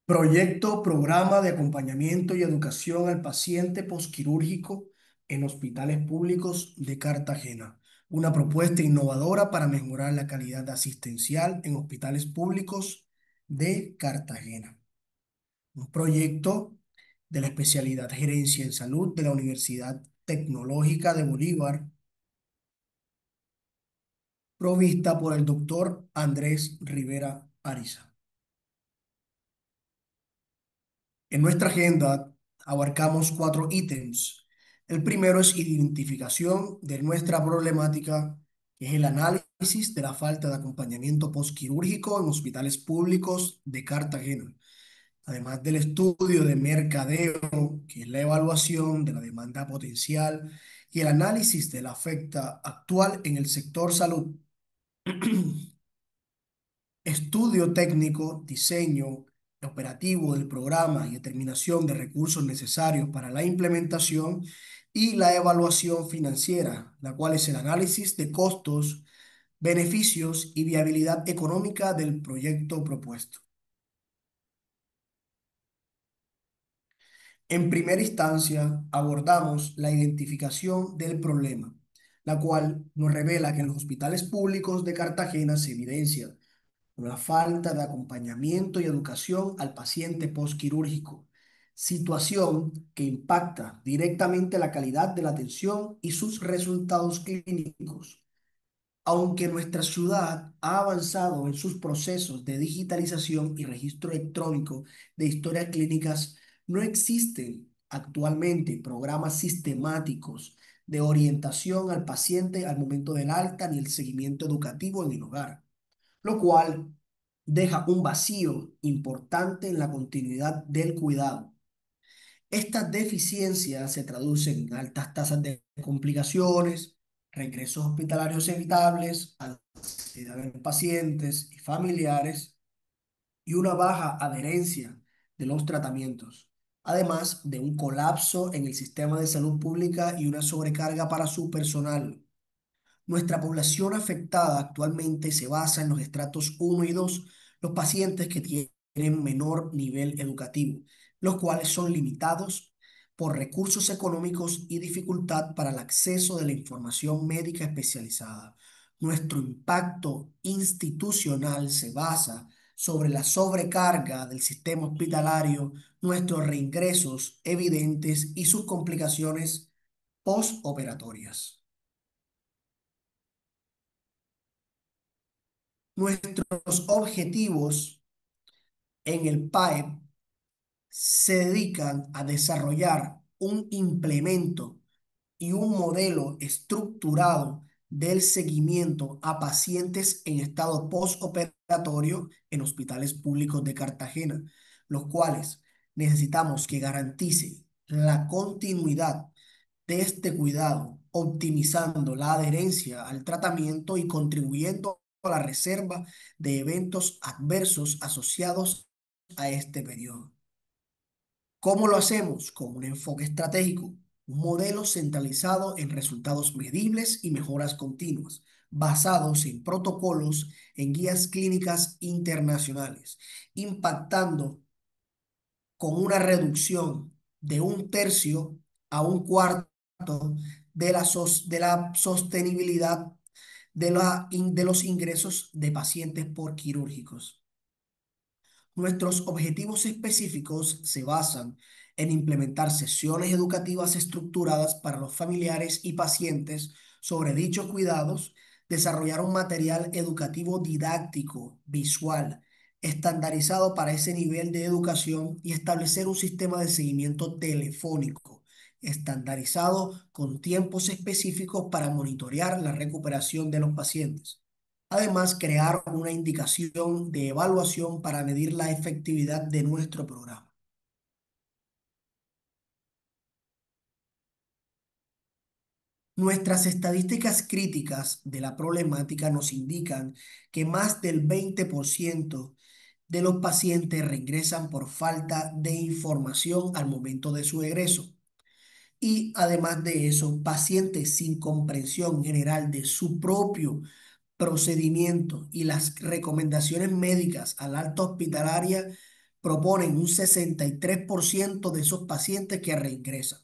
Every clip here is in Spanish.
Proyecto Programa de Acompañamiento y Educación al Paciente Postquirúrgico en Hospitales Públicos de Cartagena. Una propuesta innovadora para mejorar la calidad asistencial en hospitales públicos de Cartagena. Un proyecto de la especialidad Gerencia en Salud de la Universidad Tecnológica de Bolívar, provista por el doctor Andrés Rivera Ariza. En nuestra agenda abarcamos 4 ítems. El primero es identificación de nuestra problemática, que es el análisis de la falta de acompañamiento postquirúrgico en hospitales públicos de Cartagena, además del estudio de mercadeo, que es la evaluación de la demanda potencial y el análisis de la oferta actual en el sector salud. Estudio técnico, diseño operativo del programa y determinación de recursos necesarios para la implementación y la evaluación financiera, la cual es el análisis de costos, beneficios y viabilidad económica del proyecto propuesto. En primera instancia, abordamos la identificación del problema, la cual nos revela que en los hospitales públicos de Cartagena se evidencia la falta de acompañamiento y educación al paciente postquirúrgico, situación que impacta directamente la calidad de la atención y sus resultados clínicos. Aunque nuestra ciudad ha avanzado en sus procesos de digitalización y registro electrónico de historias clínicas, no existen actualmente programas sistemáticos de orientación al paciente al momento del alta ni el seguimiento educativo en el hogar, lo cual deja un vacío importante en la continuidad del cuidado. Estas deficiencias se traducen en altas tasas de complicaciones, regresos hospitalarios evitables, ansiedad en pacientes y familiares y una baja adherencia de los tratamientos, además de un colapso en el sistema de salud pública y una sobrecarga para su personal. Nuestra población afectada actualmente se basa en los estratos 1 y 2, los pacientes que tienen menor nivel educativo, los cuales son limitados por recursos económicos y dificultad para el acceso de la información médica especializada. Nuestro impacto institucional se basa sobre la sobrecarga del sistema hospitalario, nuestros reingresos evidentes y sus complicaciones postoperatorias. Nuestros objetivos en el PAEP se dedican a desarrollar un implemento y un modelo estructurado del seguimiento a pacientes en estado postoperatorio en hospitales públicos de Cartagena, los cuales necesitamos que garantice la continuidad de este cuidado, optimizando la adherencia al tratamiento y contribuyendo a la reserva de eventos adversos asociados a este periodo. ¿Cómo lo hacemos? Con un enfoque estratégico, un modelo centralizado en resultados medibles y mejoras continuas, basados en protocolos, en guías clínicas internacionales, impactando con una reducción de 1/3 a 1/4 de la sostenibilidad de los ingresos de pacientes por quirúrgicos. Nuestros objetivos específicos se basan en implementar sesiones educativas estructuradas para los familiares y pacientes sobre dichos cuidados, desarrollar un material educativo didáctico, visual, estandarizado para ese nivel de educación y establecer un sistema de seguimiento telefónico estandarizado con tiempos específicos para monitorear la recuperación de los pacientes. Además, crear una indicación de evaluación para medir la efectividad de nuestro programa. Nuestras estadísticas críticas de la problemática nos indican que más del 20% de los pacientes reingresan por falta de información al momento de su egreso. Y además de eso, pacientes sin comprensión general de su propio procedimiento y las recomendaciones médicas al alta hospitalaria proponen un 63% de esos pacientes que reingresan.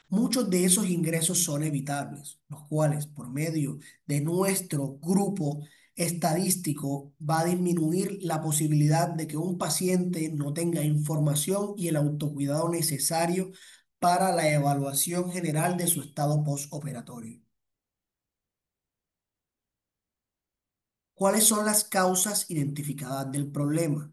Muchos de esos ingresos son evitables, los cuales por medio de nuestro grupo estadístico va a disminuir la posibilidad de que un paciente no tenga información y el autocuidado necesario para la evaluación general de su estado postoperatorio. ¿Cuáles son las causas identificadas del problema?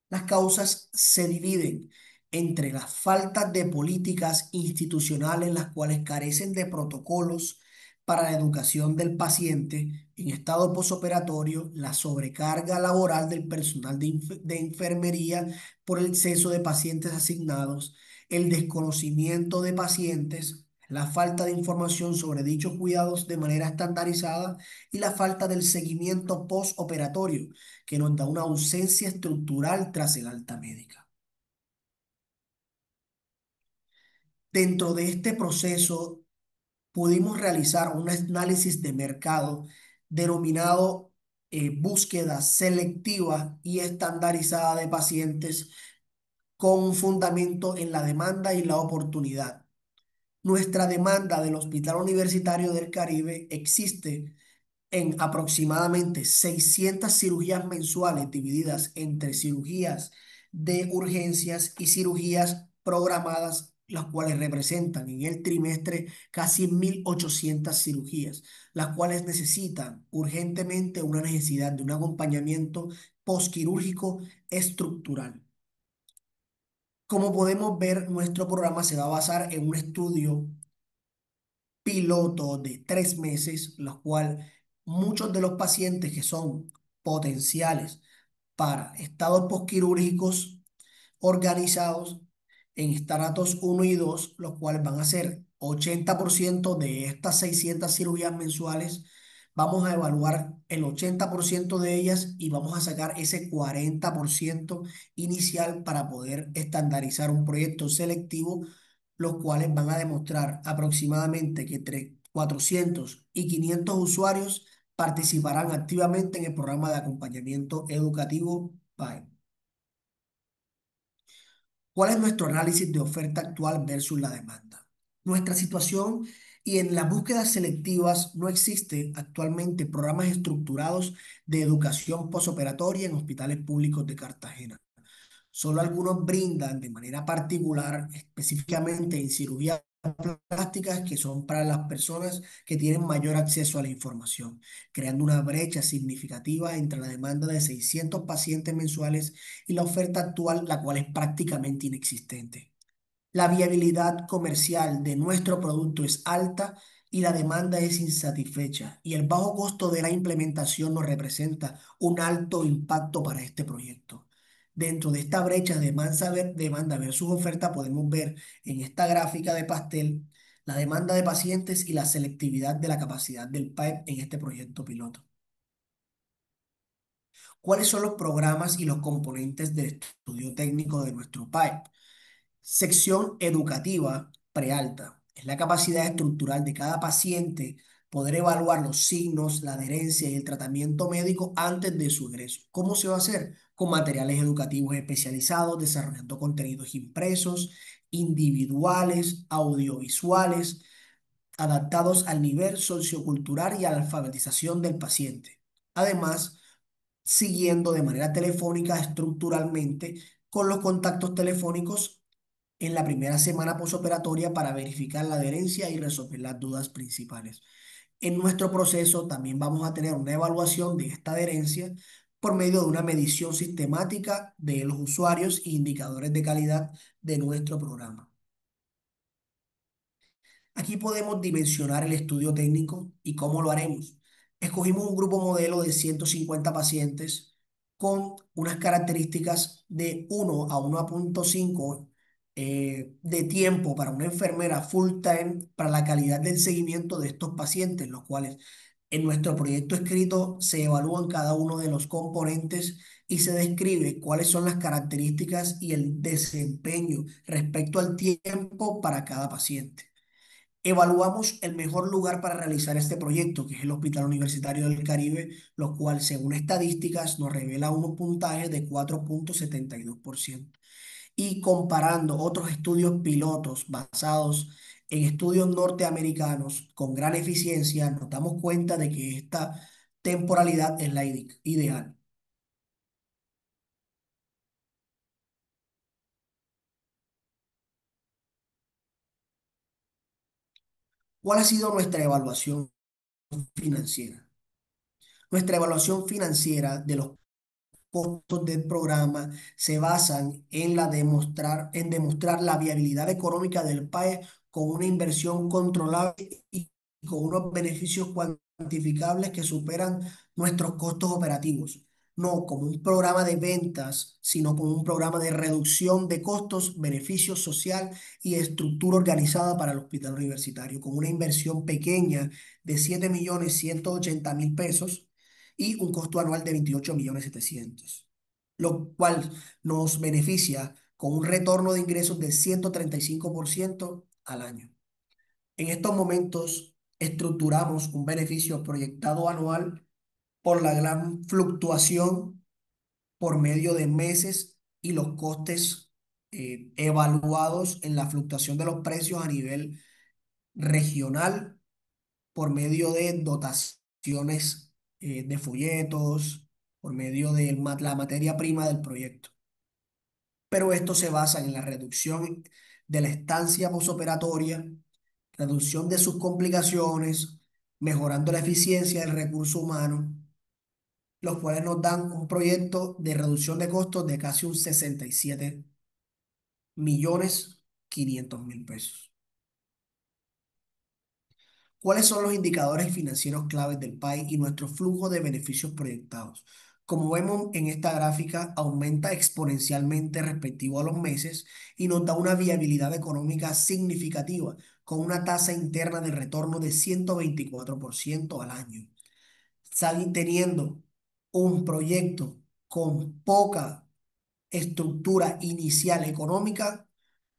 Las causas se dividen entre las faltas de políticas institucionales, las cuales carecen de protocolos para la educación del paciente en estado posoperatorio, la sobrecarga laboral del personal de enfermería por el exceso de pacientes asignados, el desconocimiento de pacientes, la falta de información sobre dichos cuidados de manera estandarizada y la falta del seguimiento postoperatorio que nos da una ausencia estructural tras el alta médica. Dentro de este proceso pudimos realizar un análisis de mercado denominado búsqueda selectiva y estandarizada de pacientes con un fundamento en la demanda y la oportunidad. Nuestra demanda del Hospital Universitario del Caribe existe en aproximadamente 600 cirugías mensuales divididas entre cirugías de urgencias y cirugías programadas, las cuales representan en el trimestre casi 1.800 cirugías, las cuales necesitan urgentemente una necesidad de un acompañamiento postquirúrgico estructural. Como podemos ver, nuestro programa se va a basar en un estudio piloto de 3 meses, los cuales muchos de los pacientes que son potenciales para estados posquirúrgicos organizados en estratos 1 y 2, los cuales van a ser 80% de estas 600 cirugías mensuales. Vamos a evaluar el 80% de ellas y vamos a sacar ese 40% inicial para poder estandarizar un proyecto selectivo, los cuales van a demostrar aproximadamente que entre 400 y 500 usuarios participarán activamente en el programa de acompañamiento educativo PAE. ¿Cuál es nuestro análisis de oferta actual versus la demanda? Nuestra situación y en las búsquedas selectivas no existe actualmente programas estructurados de educación posoperatoria en hospitales públicos de Cartagena. Solo algunos brindan de manera particular, específicamente en cirugías plásticas, que son para las personas que tienen mayor acceso a la información, creando una brecha significativa entre la demanda de 600 pacientes mensuales y la oferta actual, la cual es prácticamente inexistente. La viabilidad comercial de nuestro producto es alta y la demanda es insatisfecha, y el bajo costo de la implementación nos representa un alto impacto para este proyecto. Dentro de esta brecha de demanda versus oferta podemos ver en esta gráfica de pastel la demanda de pacientes y la selectividad de la capacidad del PAEP en este proyecto piloto. ¿Cuáles son los programas y los componentes del estudio técnico de nuestro PAEP? Sección educativa prealta. Es la capacidad estructural de cada paciente poder evaluar los signos, la adherencia y el tratamiento médico antes de su ingreso. ¿Cómo se va a hacer? Con materiales educativos especializados, desarrollando contenidos impresos, individuales, audiovisuales, adaptados al nivel sociocultural y a la alfabetización del paciente. Además, siguiendo de manera telefónica estructuralmente con los contactos telefónicos en la primera semana posoperatoria para verificar la adherencia y resolver las dudas principales. En nuestro proceso también vamos a tener una evaluación de esta adherencia por medio de una medición sistemática de los usuarios e indicadores de calidad de nuestro programa. Aquí podemos dimensionar el estudio técnico y cómo lo haremos. Escogimos un grupo modelo de 150 pacientes con unas características de 1 a 1,5 de tiempo para una enfermera full time para la calidad del seguimiento de estos pacientes, los cuales en nuestro proyecto escrito se evalúan cada uno de los componentes y se describe cuáles son las características y el desempeño respecto al tiempo para cada paciente. Evaluamos el mejor lugar para realizar este proyecto, que es el Hospital Universitario del Caribe, lo cual, según estadísticas, nos revela unos puntajes de 4,72%. Y comparando otros estudios pilotos basados en estudios norteamericanos con gran eficiencia, nos damos cuenta de que esta temporalidad es la ideal. ¿Cuál ha sido nuestra evaluación financiera? Nuestra evaluación financiera de los costos del programa se basan en demostrar la viabilidad económica del país con una inversión controlable y con unos beneficios cuantificables que superan nuestros costos operativos. No como un programa de ventas, sino como un programa de reducción de costos, beneficios social y estructura organizada para el hospital universitario, con una inversión pequeña de 7.180.000 pesos y un costo anual de 28.700.000, lo cual nos beneficia con un retorno de ingresos de 135% al año. En estos momentos estructuramos un beneficio proyectado anual por la gran fluctuación por medio de meses y los costes evaluados en la fluctuación de los precios a nivel regional por medio de dotaciones de folletos, por medio de la materia prima del proyecto. Pero esto se basa en la reducción de la estancia posoperatoria, reducción de sus complicaciones, mejorando la eficiencia del recurso humano, los cuales nos dan un proyecto de reducción de costos de casi un 67.500.000 pesos. ¿Cuáles son los indicadores financieros claves del país y nuestro flujo de beneficios proyectados? Como vemos en esta gráfica, aumenta exponencialmente respectivo a los meses y nos da una viabilidad económica significativa, con una tasa interna de retorno de 124% al año. Teniendo un proyecto con poca estructura inicial económica,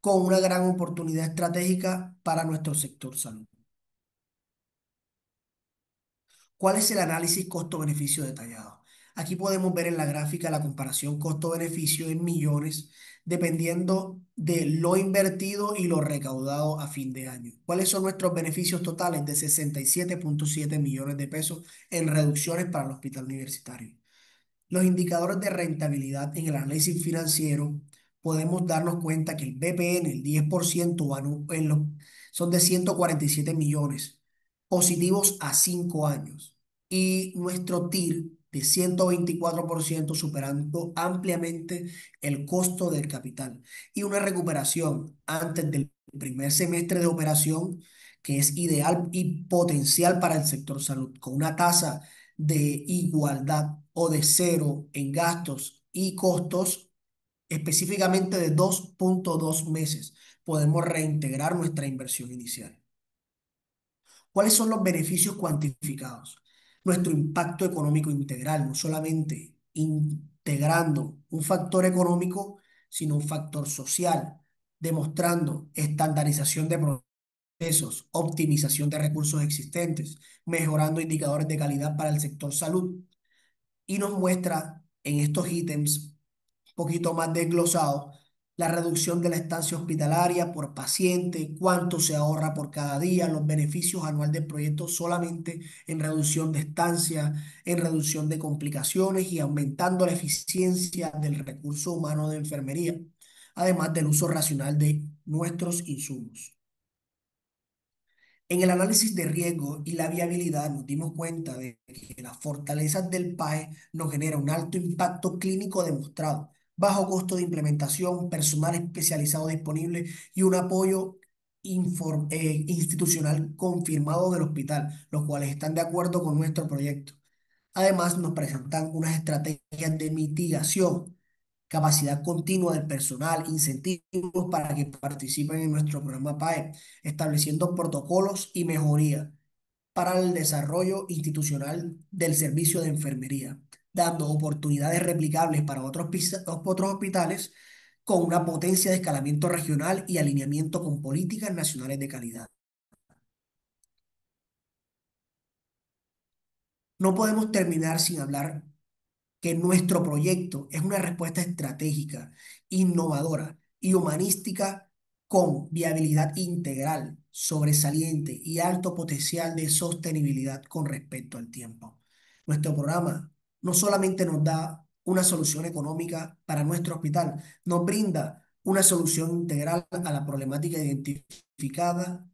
con una gran oportunidad estratégica para nuestro sector salud. ¿Cuál es el análisis costo-beneficio detallado? Aquí podemos ver en la gráfica la comparación costo-beneficio en millones, dependiendo de lo invertido y lo recaudado a fin de año. ¿Cuáles son nuestros beneficios totales? De 67,7 millones de pesos en reducciones para el hospital universitario. Los indicadores de rentabilidad en el análisis financiero, podemos darnos cuenta que el BPN, el 10% son de 147 millones, positivos a 5 años, y nuestro TIR de 124%, superando ampliamente el costo del capital, y una recuperación antes del primer semestre de operación que es ideal y potencial para el sector salud, con una tasa de igualdad o de cero en gastos y costos, específicamente de 2,2 meses, podemos reintegrar nuestra inversión inicial. ¿Cuáles son los beneficios cuantificados? Nuestro impacto económico integral, no solamente integrando un factor económico, sino un factor social, demostrando estandarización de procesos, optimización de recursos existentes, mejorando indicadores de calidad para el sector salud, y nos muestra en estos ítems un poquito más desglosado la reducción de la estancia hospitalaria por paciente, cuánto se ahorra por cada día, los beneficios anuales del proyecto solamente en reducción de estancia, en reducción de complicaciones y aumentando la eficiencia del recurso humano de enfermería, además del uso racional de nuestros insumos. En el análisis de riesgo y la viabilidad nos dimos cuenta de que las fortalezas del PAE nos genera un alto impacto clínico demostrado, bajo costo de implementación, personal especializado disponible y un apoyo institucional confirmado del hospital, los cuales están de acuerdo con nuestro proyecto. Además, nos presentan unas estrategias de mitigación, capacidad continua del personal, incentivos para que participen en nuestro programa PAE, estableciendo protocolos y mejoría para el desarrollo institucional del servicio de enfermería, dando oportunidades replicables para otros hospitales con una potencia de escalamiento regional y alineamiento con políticas nacionales de calidad. No podemos terminar sin hablar que nuestro proyecto es una respuesta estratégica, innovadora y humanística con viabilidad integral, sobresaliente y alto potencial de sostenibilidad con respecto al tiempo. Nuestro programa no solamente nos da una solución económica para nuestro hospital, nos brinda una solución integral a la problemática identificada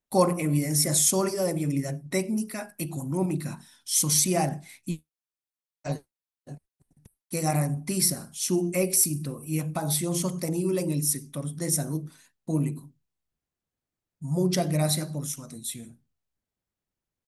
con evidencia sólida de viabilidad técnica, económica, social y que garantiza su éxito y expansión sostenible en el sector de salud público. Muchas gracias por su atención.